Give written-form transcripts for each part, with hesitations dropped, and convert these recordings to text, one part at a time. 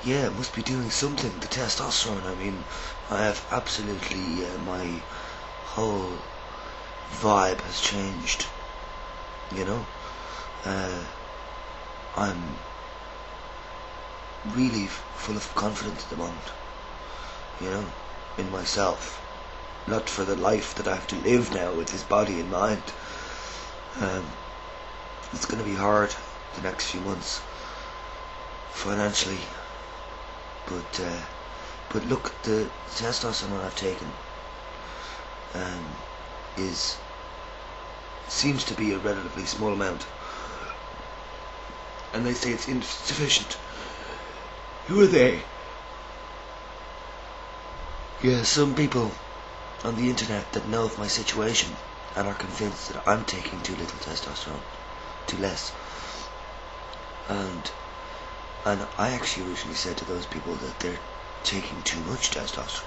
yeah, it must be doing something. The testosterone. I mean, I have absolutely my whole vibe has changed. You know, uh, I'm really full of confidence at the moment. You know, in myself. Not for the life that I have to live now with this body in mind. Um, it's going to be hard the next few months financially, but look, the testosterone I've taken um, is seems to be a relatively small amount, and they say it's insufficient. Who are they? Yeah, some people on the internet that know of my situation and are convinced that I'm taking too little testosterone, too less. And I actually originally said to those people that they're taking too much testosterone,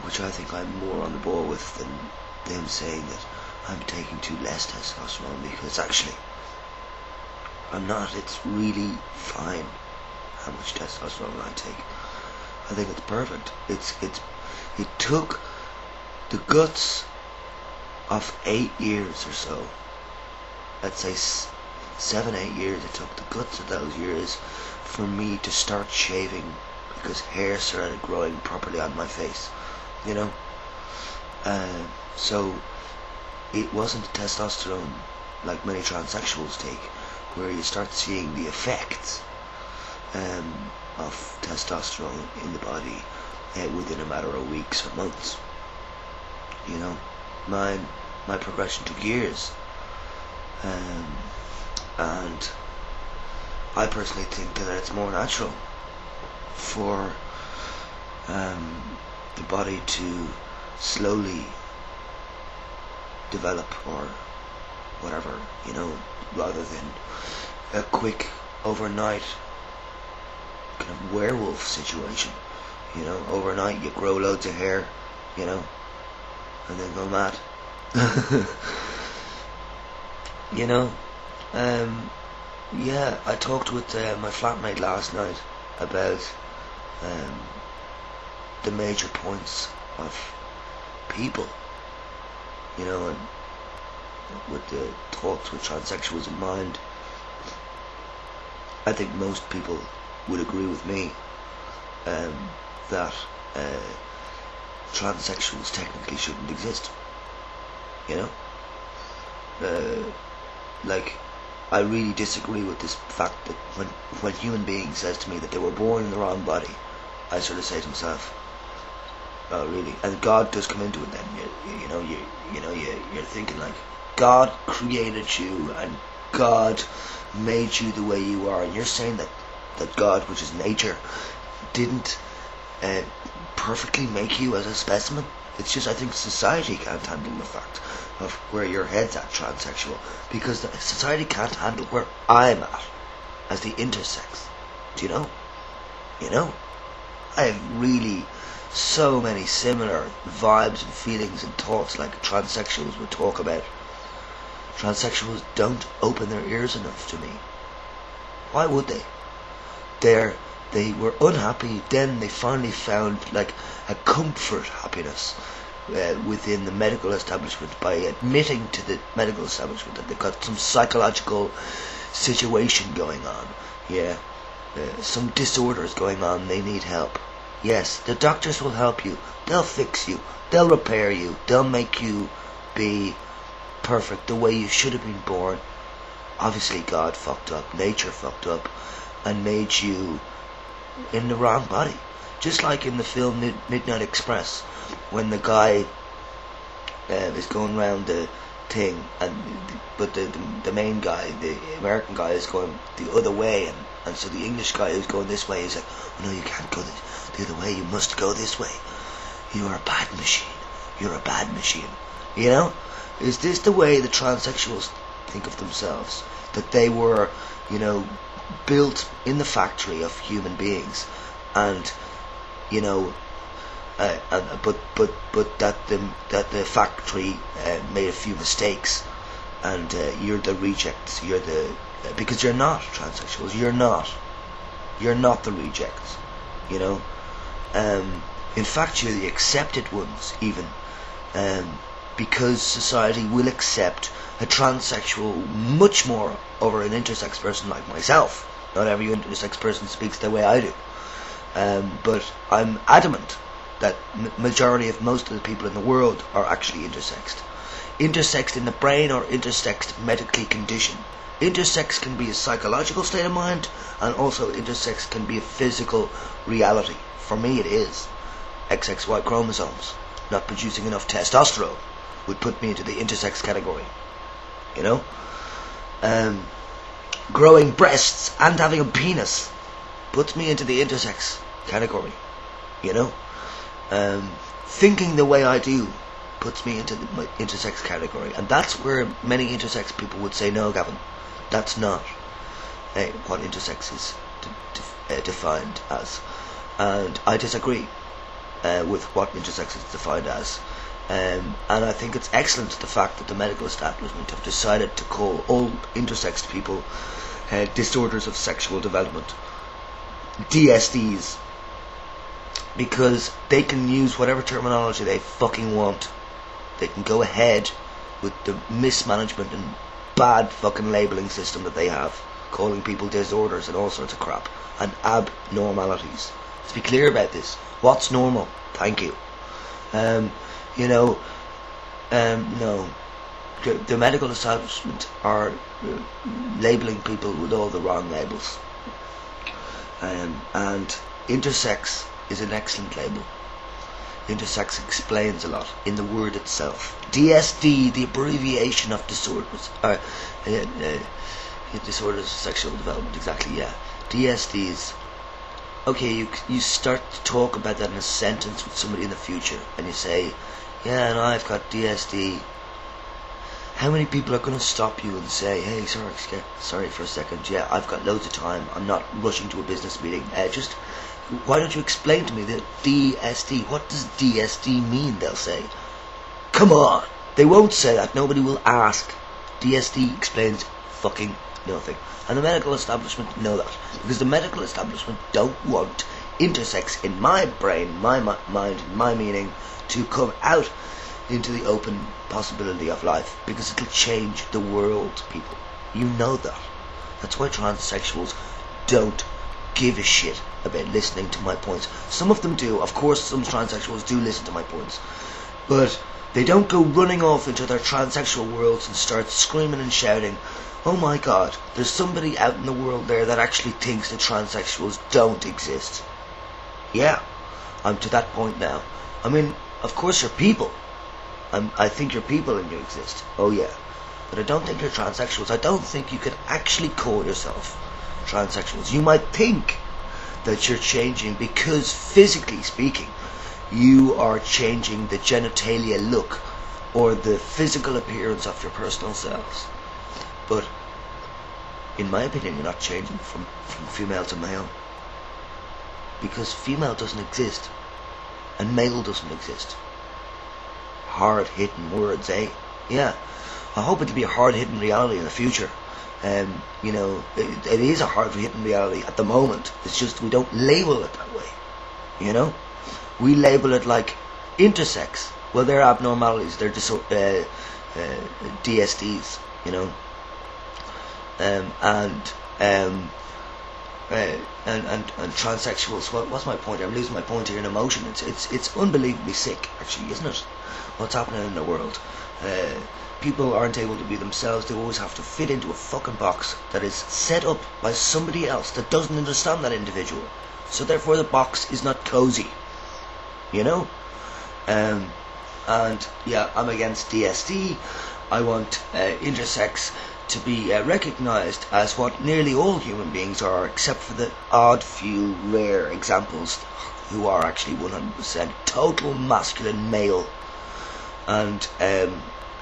which I think I'm more on the ball with than them saying that I'm taking too less testosterone, because actually I'm not. It's really fine how much testosterone I take. I think it's perfect. It took the guts of 8 years or so. Let's say 7-8 years. It took the guts of those years for me to start shaving, because hair started growing properly on my face. You know, so it wasn't testosterone like many transsexuals take, where you start seeing the effects of testosterone in the body within a matter of weeks or months. You know, my progression took years, and I personally think that it's more natural for the body to slowly develop or whatever, you know, rather than a quick overnight kind of werewolf situation. You know, overnight you grow loads of hair, you know, and then go mad. You know, yeah, I talked with my flatmate last night about the major points of people, you know, and with the thoughts with transsexuals in mind. I think most people would agree with me that transsexuals technically shouldn't exist. You know, like, I really disagree with this fact that when human beings says to me that they were born in the wrong body, I sort of say to myself, oh really? And God does come into it then. You're thinking like, God created you and God made you the way you are, and you're saying that God, which is nature, didn't perfectly make you as a specimen. It's just, I think society can't handle the fact of where your head's at, transsexual, because society can't handle where I'm at as the intersex. Do you know? You know, I have really so many similar vibes and feelings and thoughts like transsexuals would talk about. Transsexuals don't open their ears enough to me. Why would they? They were unhappy, then they finally found like a comfort happiness within the medical establishment by admitting to the medical establishment that they've got some psychological situation going on. Yeah, some disorders going on, they need help. Yes, the doctors will help you, they'll fix you, they'll repair you, they'll make you be perfect the way you should have been born. Obviously God fucked up, nature fucked up, and made you in the wrong body. Just like in the film Midnight Express, when the guy is going around the thing, but the main guy, the American guy, is going the other way, and so the English guy who's going this way is like, oh no, you can't go the other way, you must go this way. You are a bad machine. You're a bad machine. You know? Is this the way the transsexuals think of themselves? That they were, you know, built in the factory of human beings, and you know, but that the factory made a few mistakes, and you're the rejects. You're the because you're not transsexuals. You're not. You're not the rejects, you know. In fact, you're the accepted ones, even, because society will accept a transsexual much more over an intersex person like myself. Not every intersex person speaks the way I do, but I'm adamant that majority of most of the people in the world are actually intersexed. Intersexed in the brain or intersexed medically conditioned. Intersex can be a psychological state of mind, and also intersex can be a physical reality. For me it is. XXY chromosomes not producing enough testosterone would put me into the intersex category. You know? Growing breasts and having a penis puts me into the intersex category. You know? Thinking the way I do puts me into the intersex category. And that's where many intersex people would say, no, Gavin, that's not what intersex is defined as. And I disagree with what intersex is defined as. And I think it's excellent the fact that the medical establishment have decided to call all intersexed people disorders of sexual development, DSDs, because they can use whatever terminology they fucking want. They can go ahead with the mismanagement and bad fucking labelling system that they have, calling people disorders and all sorts of crap, and abnormalities. Let's be clear about this. What's normal? Thank you. No. The medical establishment are labelling people with all the wrong labels. And intersex is an excellent label. Intersex explains a lot in the word itself. DSD, the abbreviation of disorders, disorders of sexual development, exactly, yeah. DSDs. Okay, you start to talk about that in a sentence with somebody in the future, and you say, yeah, and I've got DSD. How many people are going to stop you and say, hey, sorry for a second, yeah, I've got loads of time, I'm not rushing to a business meeting, why don't you explain to me the DSD? What does DSD mean, they'll say. Come on! They won't say that, nobody will ask. DSD explains fucking nothing. And the medical establishment know that, because the medical establishment don't want intersex in my brain, my mind, my meaning, to come out into the open possibility of life, because it'll change the world, people. You know that. That's why transsexuals don't give a shit about listening to my points. Some of them do. Of course, some transsexuals do listen to my points, but they don't go running off into their transsexual worlds and start screaming and shouting, oh my god, there's somebody out in the world there that actually thinks that transsexuals don't exist. Yeah, I'm to that point now. I mean, of course you're people. I think you're people and you exist. Oh yeah. But I don't think you're transsexuals. I don't think you can actually call yourself transsexuals. You might think that you're changing because, physically speaking, you are changing the genitalia look or the physical appearance of your personal selves. But in my opinion, you're not changing from female to male, because female doesn't exist and male doesn't exist. Hard-hitting words, eh? Yeah. I hope it'll be a hard-hitting reality in the future. It is a hard-hitting reality at the moment. It's just we don't label it that way. You know? We label it like intersex. Well, they're abnormalities. They're DSDs, you know? And transsexuals. What's my point? I'm losing my point here in emotion. It's unbelievably sick, actually, isn't it? What's happening in the world? People aren't able to be themselves. They always have to fit into a fucking box that is set up by somebody else that doesn't understand that individual. So therefore the box is not cozy. You know? And yeah, I'm against DSD. I want intersex to be recognised as what nearly all human beings are, except for the odd few rare examples who are actually 100% total masculine male, and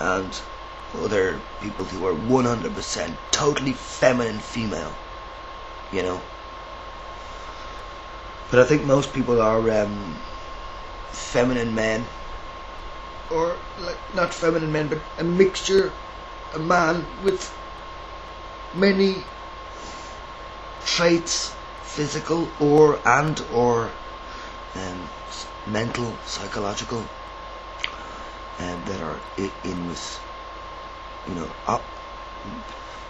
other people who are 100% totally feminine female, you know. But I think most people are feminine men, or like not feminine men, but a mixture, a man with many traits physical or mental, psychological, that are in with, you know,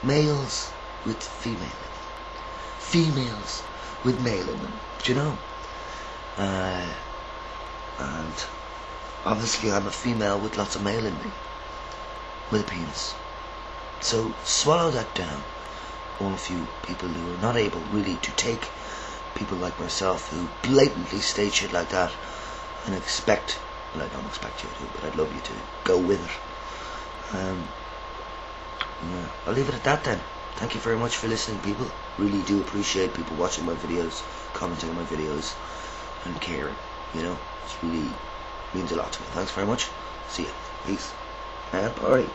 males with females with male in them, do you know? And obviously I'm a female with lots of male in me, with a penis. So swallow that down, all of you people who are not able really to take people like myself who blatantly state shit like that and expect, well, I don't expect you to, but I'd love you to go with it. Yeah, I'll leave it at that then. Thank you very much for listening, people. Really do appreciate people watching my videos, commenting on my videos, and caring. You know, it really means a lot to me. Thanks very much. See ya. Peace. And bye.